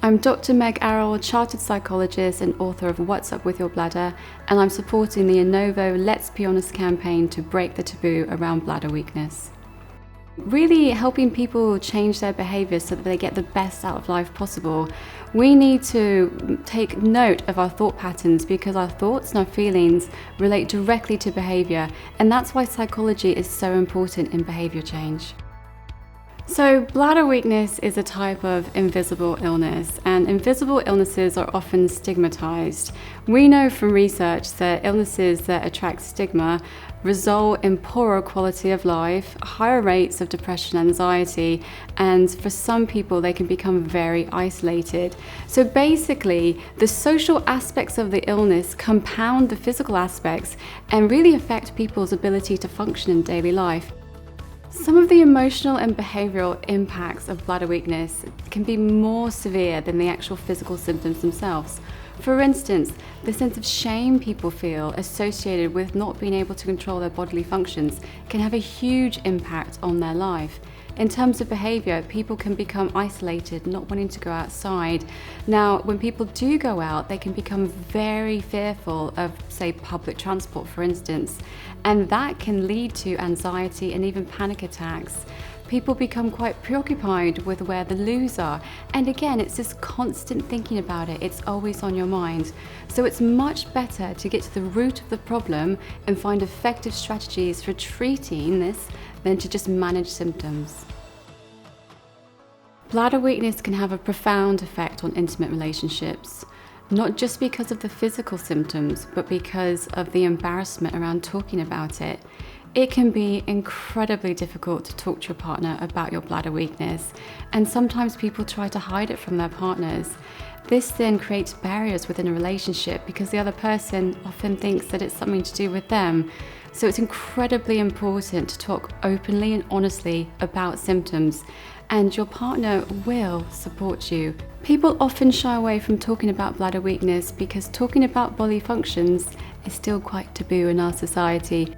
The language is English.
I'm Dr. Meg Arroll, chartered psychologist and author of What's Up With Your Bladder, and I'm supporting the Innovo Let's Be Honest campaign to break the taboo around bladder weakness. Really helping people change their behaviour so that they get the best out of life possible. We need to take note of our thought patterns because our thoughts and our feelings relate directly to behaviour, and that's why psychology is so important in behaviour change. So bladder weakness is a type of invisible illness, and invisible illnesses are often stigmatized. We know from research that illnesses that attract stigma result in poorer quality of life, higher rates of depression and anxiety, and for some people they can become very isolated. So basically, the social aspects of the illness compound the physical aspects and really affect people's ability to function in daily life. Some of the emotional and behavioural impacts of bladder weakness can be more severe than the actual physical symptoms themselves. For instance, the sense of shame people feel associated with not being able to control their bodily functions can have a huge impact on their life. In terms of behaviour, people can become isolated, not wanting to go outside. Now, when people do go out, they can become very fearful of, say, public transport, for instance, and that can lead to anxiety and even panic attacks. People become quite preoccupied with where the loos are. And again, it's this constant thinking about it. It's always on your mind. So it's much better to get to the root of the problem and find effective strategies for treating this than to just manage symptoms. Bladder weakness can have a profound effect on intimate relationships, not just because of the physical symptoms, but because of the embarrassment around talking about it. It can be incredibly difficult to talk to your partner about your bladder weakness, and sometimes people try to hide it from their partners. This then creates barriers within a relationship because the other person often thinks that it's something to do with them. So it's incredibly important to talk openly and honestly about symptoms, and your partner will support you. People often shy away from talking about bladder weakness because talking about bodily functions is still quite taboo in our society.